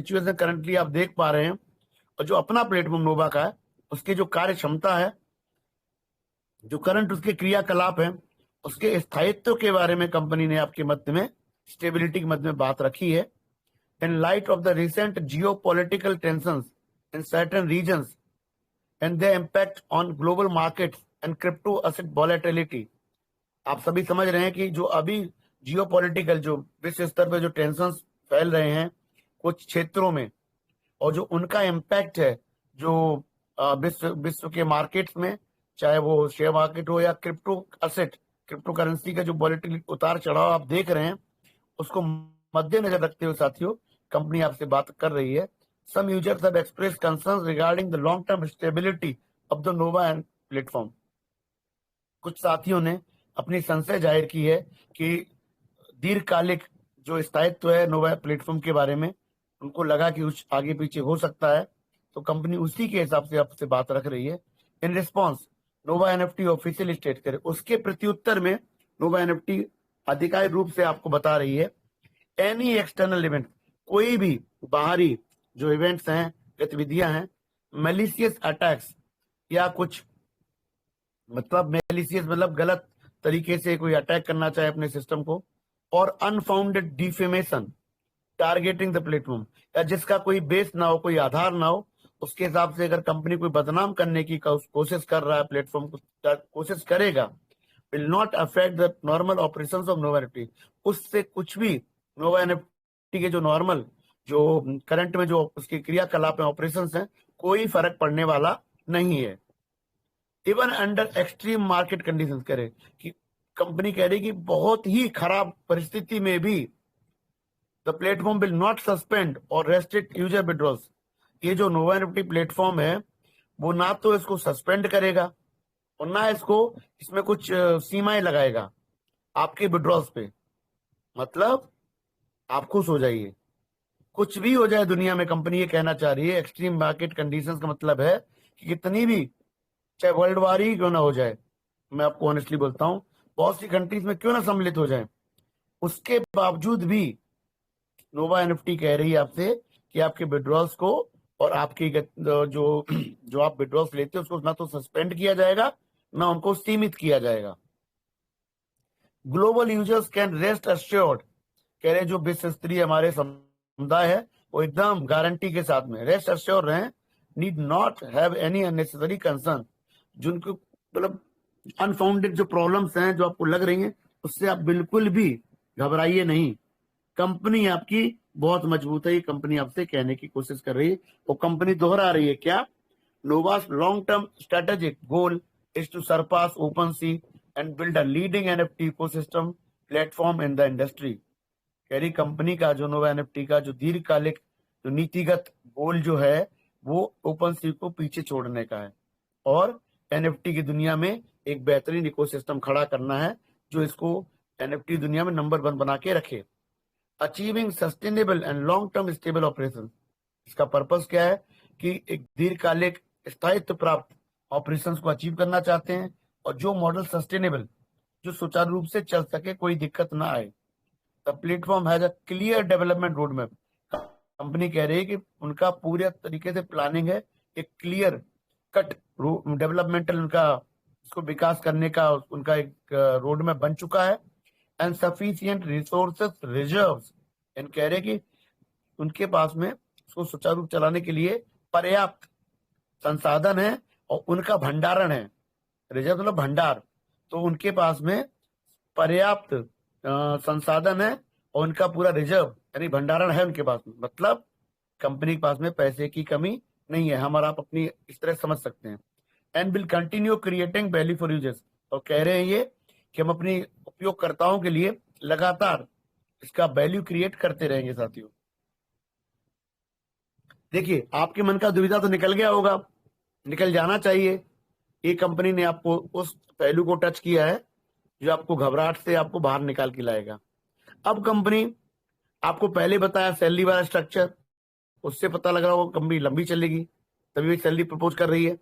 Situation currently आप देख पा रहे हैं, और जो अपना प्लेटफॉर्म नोवा का है, उसकी जो कार्य क्षमता है, जो करंट उसके क्रियाकलाप है, उसके स्थायित्व के बारे में कंपनी ने आपके मध्य में, स्टेबिलिटी के मध्य में बात रखी है। In light of the recent geopolitical tensions in certain regions and the impact on global markets and crypto asset volatility. आप सभी समझ रहे हैं कि जो अभी जियोपॉलिटिकल, जो विश्व स्तर पे जो टेंशंस फैल रहे हैं कुछ क्षेत्रों में, और जो उनका इम्पैक्ट है जो विश्व विश्व के मार्केट्स में, चाहे वो शेयर मार्केट हो या क्रिप्टो असेट, क्रिप्टो करेंसी का जो वॉलेटिलिटी, उतार चढ़ाव आप देख रहे हैं, उसको मद्देनजर रखते हुए साथियों कंपनी आपसे बात कर रही है। Some users have express concerns regarding the long term stability of the Nova and platform. कुछ साथियों ने अपनी संशय जाहिर की है कि दीर्घकालिक जो स्थायित्व है नोवा प्लेटफॉर्म के बारे में, उनको लगा कि कुछ आगे पीछे हो सकता है, तो कंपनी उसी के हिसाब से आपसे बात रख रही है। In response Nova NFT official state करे, उसके प्रत्युत्तर में नोवा एनएफटी आधिकारिक रूप से आपको बता रही है, एनी एक्सटर्नल इवेंट, कोई भी बाहरी जो इवेंट्स हैं, गतिविधियां हैं, मैलिशियस अटैक्स, या कुछ मतलब मैलिशियस मतलब गलत तरीके से कोई अटैक करना चाहे अपने सिस्टम को, और unfounded defamation targeting the platform, या जिसका कोई बेस ना हो, कोई आधार ना हो, उसके हिसाब से अगर कंपनी कोई बदनाम करने की कोशिश कर रहा है, प्लेटफॉर्म को कोशिश करेगा, will not affect the normal operations of Nova NFT. उससे कुछ भी नोवा एनएफटी के जो नॉर्मल, जो करंट में जो उसके क्रियाकलाप है, ऑपरेशंस हैं, कोई फर्क पड़ने वाला नहीं है। Even under extreme market conditions करे, कि कंपनी कह रही कि बहुत ही खराब परिस्थिति में भी the platform will not suspend और रेस्ट्रिक्ट यूजर विड्रॉल्स। ये जो नोवा एनएफटी प्लेटफॉर्म है, वो ना तो इसको सस्पेंड करेगा और ना इसको इसमें कुछ सीमाएं लगाएगा आपके विड्रॉल्स पे। मतलब आप खुश हो जाइए, कुछ भी हो जाए दुनिया में, कंपनी ये कहना चाह रही है एक्सट्रीम मार्केट कंडीशंस का मतलब है कि कितनी भी, चाहे वर्ल्ड वार ही क्यों ना हो जाए, मैं आपको ऑनेस्टली बोलता हूं, बहुत सी कंट्रीज में क्यों ना सम्मिलित हो जाए, उसके बावजूद भी नोवा एनएफटी कह रही है आपसे कि आपके विड्रॉल्स को और आपकी जो जो आप विड्रॉल्स लेते हैं उसको ना तो सस्पेंड किया जाएगा, ना उनको सीमित किया जाएगा। Global users can rest assured, कह रहे जो विश्व स्तरीय हमारे समुदाय है, वो एकदम गारंटी के साथ में रेस्ट अश्योर रहे, need not have any unnecessary concern. जिनको मतलब अनफाउंडेड जो प्रॉब्लम्स हैं जो आपको लग रही हैं, उससे आप बिल्कुल भी घबराइए नहीं। कंपनी आपकी बहुत मजबूत है, ये कंपनी आपसे कहने की कोशिश कर रही है, और कंपनी दोहरा रही है क्या, नोवा's long-term strategic goal is to surpass OpenSea and build a leading NFT ecosystem platform in the industry। कह रही कंपनी का जो नोवा एनएफटी का जो दीर्घकालिक जो नीतिगत गोल जो है, वो OpenSea को पीछे छोड़ने का है, और एनएफटी की दुनिया में एक बेहतरीन इकोसिस्टम खड़ा करना है जो इसको एनएफटी दुनिया में नंबर 1 बना के रखे। Achieving sustainable and long term stable operation, इसका पर्पस क्या है कि एक दीर्घकालिक स्थायित्व प्राप्त ऑपरेशंस को अचीव करना चाहते हैं, और जो मॉडल सस्टेनेबल, जो सुचारू रूप से चल सके, कोई दिक्कत ना आए। The platform has a clear development road map. Company कह रही है कि उनका पूरे तरीके से प्लानिंग है, एक क्लियर कट डेवलपमेंटल उनका इसको विकास करने का उनका एक रोड मैप बन चुका है। And sufficient resources reserves, and कह रहे कि उनके पास में उसको सुचारू रूप चलाने के लिए पर्याप्त संसाधन है और उनका भंडारण है। रिजर्व मतलब भंडार, तो उनके पास में पर्याप्त संसाधन है और उनका पूरा रिजर्व यानी भंडारण है उनके पास में, मतलब कंपनी के पास में पैसे की कमी नहीं है, हम और आप अपनी इस तरह समझ सकते हैं। And will continue creating value for users, और कह रहे हैं ये कि हम अपनी उपयोगकर्ताओं के लिए लगातार इसका वैल्यू क्रिएट करते रहेंगे। साथियों देखिए, आपके मन का दुविधा तो निकल गया होगा, निकल जाना चाहिए। ये कंपनी ने आपको उस पहलू को टच किया है जो आपको घबराहट से आपको बाहर निकाल के लाएगा। अब कंपनी आपको पहले बताया सैलरी वाला स्ट्रक्चर, उससे पता लग रहा होगा कंपनी लंबी चलेगी, तभी सैलरी प्रपोज कर रही है।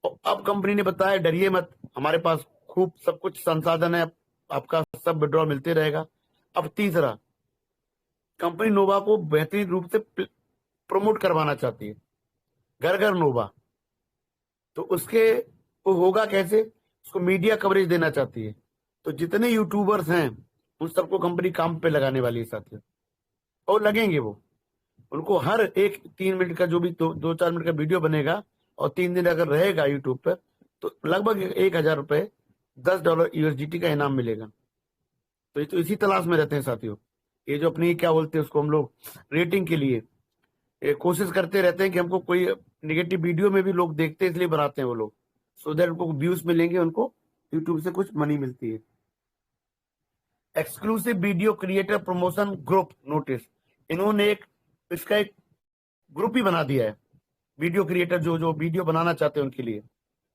और अब कंपनी ने बताया डरिए मत, हमारे पास खूब सब कुछ संसाधन है, आपका सब विड्रॉल मिलते रहेगा। अब तीसरा, कंपनी नोवा को बेहतरीन रूप से प्रमोट करवाना चाहती है, घर घर नोवा। तो उसके वो होगा कैसे, उसको मीडिया कवरेज देना चाहती है। तो जितने यूट्यूबर्स हैं उन सबको कंपनी काम पे लगाने वाली है साथियों, और लगेंगे वो। उनको हर एक 3 मिनट का जो भी 2-4 मिनट का वीडियो बनेगा और 3 दिन अगर रहेगा यूट्यूब पर, तो लगभग 1,000 रुपए, $10 यूएसडीटी का इनाम मिलेगा। तो ये तो इसी तलाश में रहते हैं साथियों। ये जो अपनी क्या बोलते हैं उसको हम लोग, रेटिंग के लिए कोशिश करते रहते हैं कि हमको कोई निगेटिव वीडियो में भी लोग देखते हैं, इसलिए बनाते हैं वो लोग, सो दैट उनको व्यूज मिलेंगे, उनको यूट्यूब से कुछ मनी मिलती है। Exclusive video creator promotion group notice, इन्होंने इसका एक ग्रुप ही बना दिया है। वीडियो क्रिएटर जो जो वीडियो बनाना चाहते हैं उनके लिए,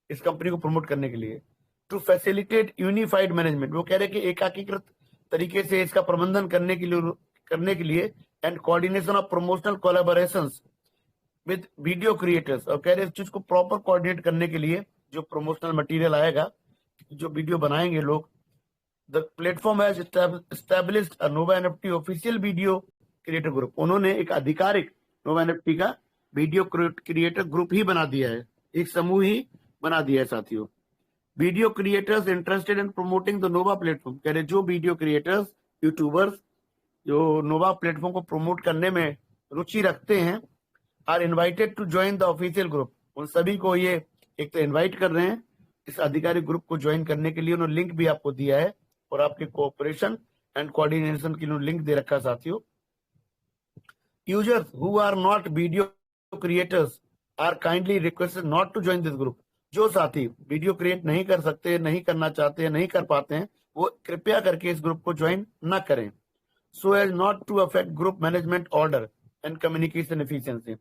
इस कंपनी को प्रमोट करने के लिए। टू फैसिलिटेट यूनिफाइड मैनेजमेंट, वो कह रहे हैं कि एकाकीकृत तरीके से इसका प्रबंधन करने के लिए and coordination of promotional collaborations with video creators, और कह रहे हैं इस चीज को प्रॉपर कोऑर्डिनेट करने के लिए जो प्रमोशनल मटेरियल आएगा, जो वीडियो बनाएंगे लोग, the platform has established a Nova NFT official video creator group. उन्होंने एक आधिकारिक नोवा एनएफटी का वीडियो क्रिएटर ग्रुप ही बना दिया है, एक समूह ही बना दिया है साथियों। Video creators interested in promoting the Nova platform, कह रहे जो वीडियो क्रिएटर्स, यूट्यूबर्स जो नोवा प्लेटफॉर्म को प्रमोट करने में रुचि रखते हैं, are invited to join the official group. उन सभी को ये एक तो इनवाइट कर रहे हैं इस आधिकारिक ग्रुप को ज्वाइन करने के लिए। उन्होंने लिंक भी आपको दिया है और आपके कोऑपरेशन एंड कोऑर्डिनेशन के लिए लिंक दे रखा है साथियों। Users who are not video creators are kindly requested not to join this group. जो साथी वीडियो क्रिएट नहीं कर सकते, नहीं करना चाहते, नहीं कर पाते हैं, वो कृपया करके इस ग्रुप को ज्वाइन न करें, so as not to affect group management order and communication efficiency.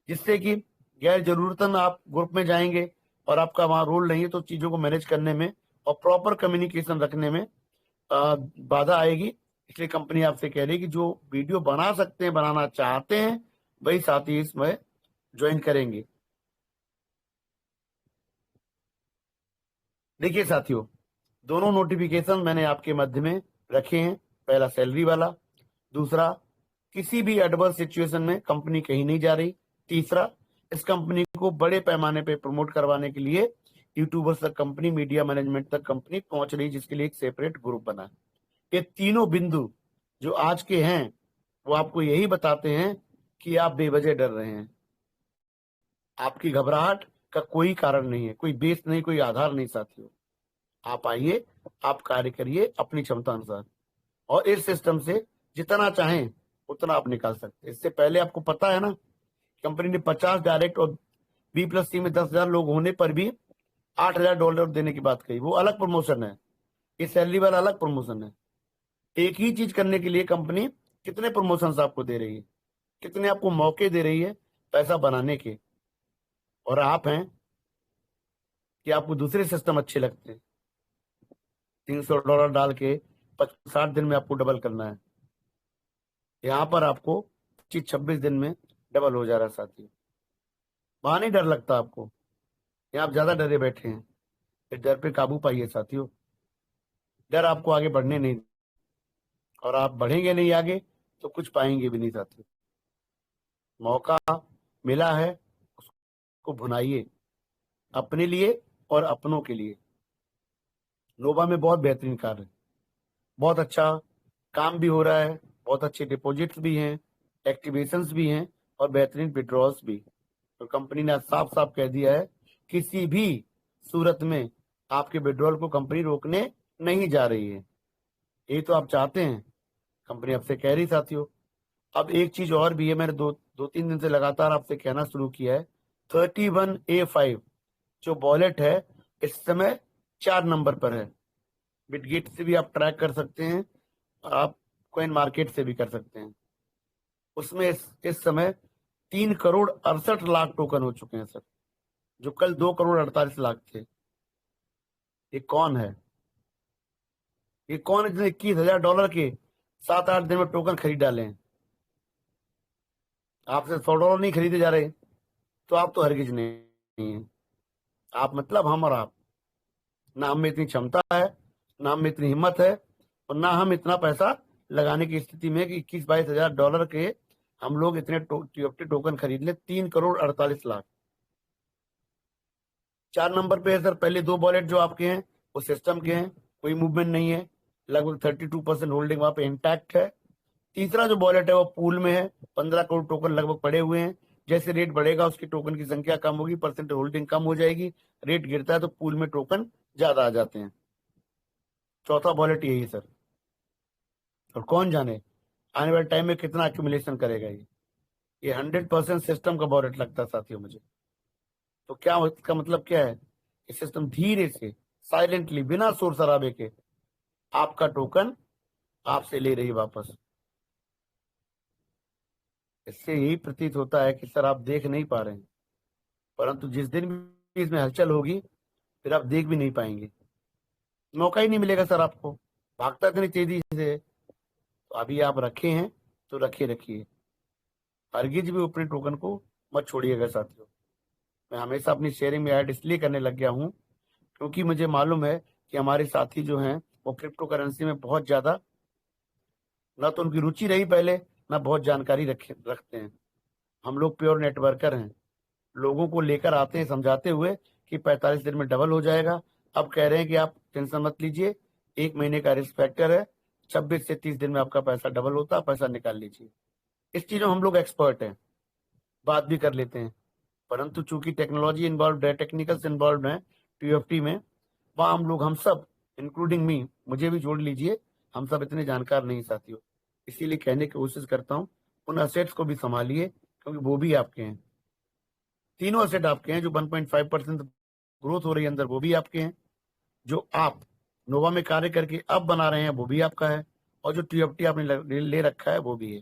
जिससे कि गैर जरूरतन आप ग्रुप में जाएंगे और आपका वहां रोल नहीं है, तो चीजों को मैनेज करने में और प्रॉपर कम्युनिकेशन रखने में बाधा आएगी। इसलिए कंपनी आपसे कह रही है कि जो वीडियो बना सकते हैं, बनाना चाहते हैं, वही साथी इसमें ज्वाइन करेंगे। देखिए साथियों, दोनों नोटिफिकेशन मैंने आपके मध्य में रखे हैं। पहला सैलरी वाला, दूसरा किसी भी एडवर्स सिचुएशन में कंपनी कहीं नहीं जा रही, तीसरा इस कंपनी को बड़े पैमाने पे प्रमोट करवाने के लिए यूट्यूबर्स तक कंपनी, मीडिया मैनेजमेंट तक कंपनी पहुंच रही, जिसके लिए एक सेपरेट ग्रुप बना है। ये तीनों बिंदु जो आज के हैं वो आपको यही बताते हैं कि आप बेवजह डर रहे हैं। आपकी घबराहट का कोई कारण नहीं है, कोई बेस नहीं, कोई आधार नहीं साथियों। आप आइए, आप कार्य करिए अपनी क्षमता अनुसार, और इस सिस्टम से जितना चाहें उतना आप निकाल सकते हैं। इससे पहले आपको पता है ना, कंपनी ने 50 डायरेक्ट और B+C में 10,000 लोग होने पर भी $8,000 देने की बात कही। वो अलग प्रमोशन है, ये सैलरी वाला अलग प्रमोशन है। एक ही चीज करने के लिए कंपनी कितने प्रमोशन आपको दे रही है, कितने आपको मौके दे रही है पैसा बनाने के। और आप हैं कि आपको दूसरे सिस्टम अच्छे लगते हैं, $300 डाल के 60 दिन में आपको डबल करना है। यहाँ पर आपको 25-26 दिन में डबल हो जा रहा है साथियों। वहां नहीं डर लगता आपको, यहाँ आप ज्यादा डरे बैठे हैं। इस डर पे काबू पाइए साथियों। डर आपको आगे बढ़ने नहीं, और आप बढ़ेंगे नहीं आगे तो कुछ पाएंगे भी नहीं साथियों। मौका मिला है, उसको भुनाइए अपने लिए और अपनों के लिए। नोवा में बहुत बेहतरीन कार्य है, बहुत अच्छा काम भी हो रहा है, बहुत अच्छे डिपॉजिट्स भी हैं, एक्टिवेशंस भी हैं और बेहतरीन विड्रॉल्स भी। तो कंपनी ने साफ साफ कह दिया है किसी भी सूरत में आपके विड्रॉल को कंपनी रोकने नहीं जा रही है। ये तो आप चाहते हैं, कंपनी आपसे कह रही साथियों। अब एक चीज और भी है, मैंने दो तीन दिन से लगातार आपसे कहना शुरू किया है। 31A5 जो वॉलेट है इस समय 4 नंबर पर है। बिटगेट से भी आप ट्रैक कर सकते हैं, आप कॉइन मार्केट से भी कर सकते हैं। उसमें इस समय 3,68,00,000 टोकन हो चुके हैं सर, जो कल 2,48,00,000 थे। ये कौन है, ये कौन है जिसने $21,000 के 7-8 दिन में टोकन खरीद डाले हैं? आपसे $100 नहीं खरीदे जा रहे, तो आप तो हरगिज नहीं है। आप मतलब हम और आप, ना हम में इतनी क्षमता है, ना हम में इतनी हिम्मत है, और ना हम इतना पैसा लगाने की स्थिति में कि $21-22 हजार के हम लोग इतने टीएफटी टोकन खरीद ले 3,48,00,000। 4 नंबर पे है सर, पहले 2 वॉलेट जो आपके हैं वो सिस्टम के हैं, कोई मूवमेंट नहीं है, लगभग 32% होल्डिंग वहां पे इंटैक्ट है। तीसरा जो वॉलेट है वो पूल में है, 15 करोड़ टोकन लगभग पड़े हुए हैं। जैसे रेट बढ़ेगा उसकी टोकन की संख्या कम होगी, परसेंट होल्डिंग कम हो जाएगी, रेट गिरता है तो पूल में टोकन ज्यादा आ जाते हैं। चौथा वॉलेट यही है सर, और कौन जाने आने वाले टाइम में कितना एक्यूमुलेशन करेगा ये 100% सिस्टम का वॉलेट लगता है साथियों मुझे। तो क्या इसका मतलब क्या है, ये सिस्टम धीरे से साइलेंटली बिना शोर शराबे के आपका टोकन आपसे ले रही है वापस। इससे यही प्रतीत होता है कि सर आप देख नहीं पा रहे हैं, परंतु जिस दिन भी इसमें हलचल होगी फिर आप देख भी नहीं पाएंगे, मौका ही नहीं मिलेगा सर आपको, भागता इतनी तेजी से। तो अभी आप रखे हैं तो रखिए, हरगिज भी अपने टोकन को मत छोड़िएगा साथियों। मैं हमेशा अपनी शेयरिंग में ऐड इसलिए करने लग गया हूं क्योंकि मुझे मालूम है कि हमारे साथी जो हैं वो क्रिप्टो करेंसी में बहुत ज्यादा, ना तो उनकी रुचि रही पहले, ना बहुत जानकारी रखते हैं। हम लोग प्योर नेटवर्कर हैं, लोगों को लेकर आते हैं समझाते हुए कि 45 दिन में डबल हो जाएगा। अब कह रहे हैं कि आप टेंशन मत लीजिए, 1 महीने का रिस्क फैक्टर है, 26 से 30 दिन में आपका पैसा डबल होता है, पैसा निकाल लीजिए। इस चीजों हम लोग एक्सपर्ट हैं, बात भी कर लेते हैं, परंतु चूंकि टेक्नोलॉजी इन्वॉल्व है, टेक्निकल्स इन्वॉल्व है टीएफटी में, वहां हम सब इंक्लूडिंग मी, मुझे भी जोड़ लीजिए, हम सब इतने जानकार नहीं साथियों। इसीलिए कहने की कोशिश करता हूँ उन असेट्स को भी संभालिए, क्योंकि वो भी आपके हैं। तीनों असेट आपके हैं, जो 1.5% ग्रोथ हो रही है अंदर वो भी आपके हैं, जो आप नोवा में कार्य करके अब बना रहे हैं वो भी आपका है, और जो टीएफटी आपने ले रखा है वो भी है।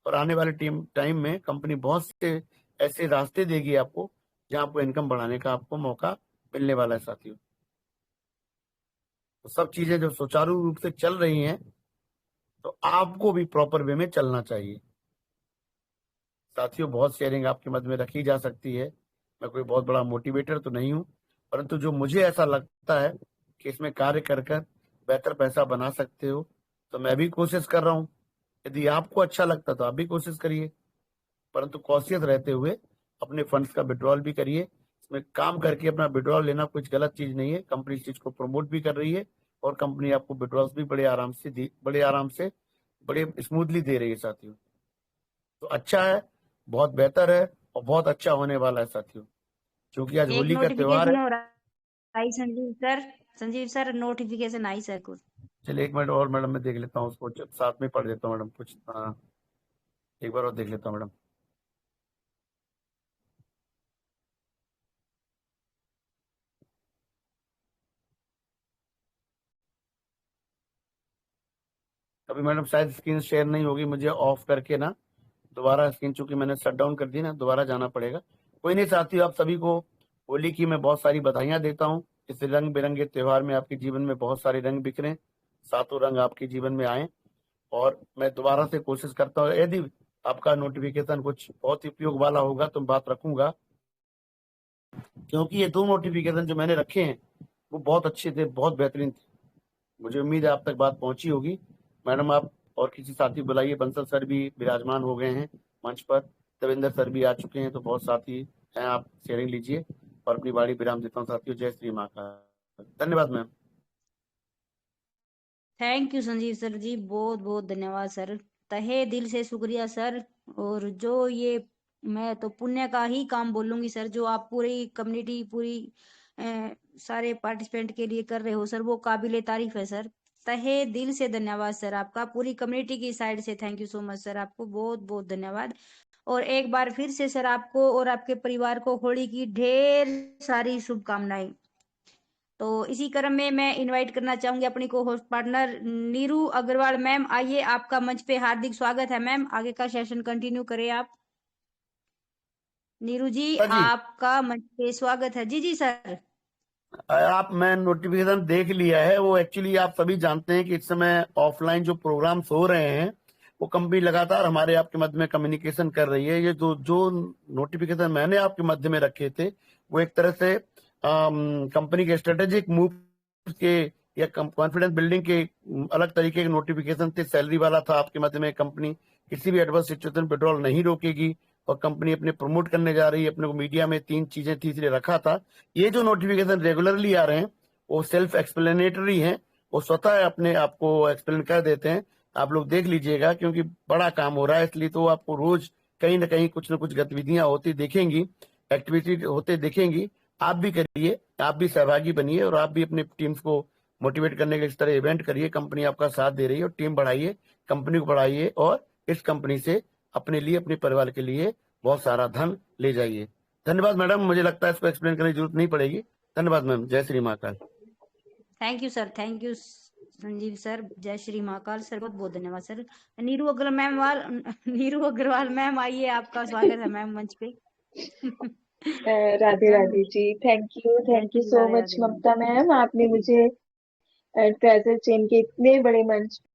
और आने वाले टाइम में कंपनी बहुत से ऐसे रास्ते देगी आपको जहां आपको इनकम बढ़ाने का आपको मौका मिलने वाला है साथियों। तो सब चीजें जो सुचारू रूप से चल रही हैं तो आपको भी प्रॉपर वे में चलना चाहिए साथियों। बहुत शेयरिंग आपके मध्य में रखी जा सकती है, मैं कोई बहुत बड़ा मोटिवेटर तो नहीं हूं, परंतु जो मुझे ऐसा लगता है कि इसमें कार्य कर कर बेहतर पैसा बना सकते हो, तो मैं भी कोशिश कर रहा हूं। यदि आपको अच्छा लगता तो आप भी कोशिश करिए, परंतु कॉशियस रहते हुए अपने फंड्स का विड्रॉल भी करिए। इसमें काम करके अपना विड्रॉल लेना कुछ गलत चीज नहीं है, कंपनी इस चीज को प्रमोट भी कर रही है, और कंपनी आपको विड्रॉल्स भी बड़े आराम से बड़े स्मूथली दे रही है साथियों। तो अच्छा है, बहुत बेहतर है, और बहुत अच्छा होने वाला है साथियों, क्योंकि आज एक होली का त्योहार नोटिफिकेशन है। हो रहा है संजीव सर नोटिफिकेशन आई सर कुछ। चलिए 1 मिनट और मैडम, मैं देख लेता हूँ उसको, साथ में पढ़ देता हूँ मैडम कुछ। हाँ, एक बार और देख लेता हूँ मैडम। अभी मैडम शायद स्क्रीन शेयर नहीं होगी, मुझे ऑफ करके ना दोबारा स्क्रीन, चूंकि मैंने शट डाउन कर दी ना, दोबारा जाना पड़ेगा। कोई नहीं साथियों, आप सभी को होली की मैं बहुत सारी बधाइयां देता हूँ। इस रंग बिरंगे त्योहार में आपके जीवन में बहुत सारे रंग बिखरे, सातों रंग आपके जीवन में आए। और मैं दोबारा से कोशिश करता हूँ, यदि आपका नोटिफिकेशन कुछ बहुत ही उपयोग वाला होगा तो बात रखूंगा, क्योंकि ये 2 नोटिफिकेशन जो मैंने रखे हैं वो बहुत अच्छे थे, बहुत बेहतरीन थे। मुझे उम्मीद है आप तक बात पहुंची होगी। मैडम आप और किसी साथी बुलाइए, बंसल सर भी विराजमान हो गए हैं मंच पर, देवेंद्र सर भी आ चुके हैं, तो बहुत साथी हैं, आप शेयरिंग लीजिए। और अपनी बाड़ी विराम देता हूँ साथियों। जय श्री माँ का धन्यवाद ma'am. Thank you Sanjeev sir ji, बहुत बहुत धन्यवाद सर, तहे दिल से शुक्रिया सर। और जो ये मैं तो पुण्य का ही काम बोलूंगी सर, जो आप पूरी कम्युनिटी पूरी सारे पार्टिसिपेंट के लिए कर रहे हो सर, वो काबिले तारीफ है सर। तहे दिल से धन्यवाद सर आपका, पूरी कम्युनिटी की साइड से thank you so much sir, आपको बहुत बहुत धन्यवाद। और एक बार फिर से सर आपको और आपके परिवार को होली की ढेर सारी शुभकामनाएं। तो इसी क्रम में मैं इनवाइट करना चाहूंगी अपनी को host partner Neeru Agarwal ma'am, आइए आपका मंच पे हार्दिक स्वागत है मैम, आगे का सेशन कंटिन्यू करें आप। नीरू जी हाँ जी, आपका मंच पे स्वागत है। जी जी सर। आप मैं नोटिफिकेशन देख लिया है। वो एक्चुअली आप सभी जानते हैं कि इस समय ऑफलाइन जो प्रोग्राम्स हो रहे हैं वो कंपनी लगातार हमारे आपके मध्य में कम्युनिकेशन कर रही है। ये जो जो नोटिफिकेशन मैंने आपके मध्य में रखे थे वो एक तरह से कंपनी के स्ट्रेटेजिक मूव के या कॉन्फिडेंस बिल्डिंग के अलग तरीके के नोटिफिकेशन थे। सैलरी वाला था आपके मध्य में कंपनी किसी भी एडवर्स सिचुएशन पेट्रोल नहीं रोकेगी और कंपनी अपने प्रमोट करने जा रही है। अपने को मीडिया में 3 चीजें थी इसलिए रखा था। ये जो नोटिफिकेशन रेगुलरली आ रहे हैं वो सेल्फ एक्सप्लेनेटरी हैं, वो स्वतः अपने आपको एक्सप्लेन कर देते हैं। आप लोग देख लीजिएगा, क्योंकि बड़ा काम हो रहा है इसलिए तो आपको रोज कहीं ना कहीं कुछ ना कुछ गतिविधियां होती दिखेंगी, एक्टिविटी होते दिखेंगी। आप भी करिए, आप भी सहभागी बनिए और आप भी अपने टीम्स को मोटिवेट करने के लिए इस तरह इवेंट करिए। कंपनी आपका साथ दे रही है और टीम बढ़ाइए, कंपनी को बढ़ाइए और इस कंपनी से अपने लिए, अपने परिवार के लिए बहुत सारा धन ले जाइए। धन्यवाद मैडम, मुझे लगता है इसको एक्सप्लेन करने की जरूरत नहीं पड़ेगी। धन्यवाद मैम, जय Shri Mahakal. Thank you sir, thank you Sanjeev sir, जय श्री महाकाल सर, बहुत बहुत धन्यवाद sir. Neeru Agarwal ma'am Neeru Agarwal ma'am आइए, आपका स्वागत है मैम मंच पे। राधे मैम राधे जी, थैंक जय you Shri so Radhe much Radhe ma'am. Mamta ma'am, आपने मुझे ट्रेजर चेन के इतने बड़े मंच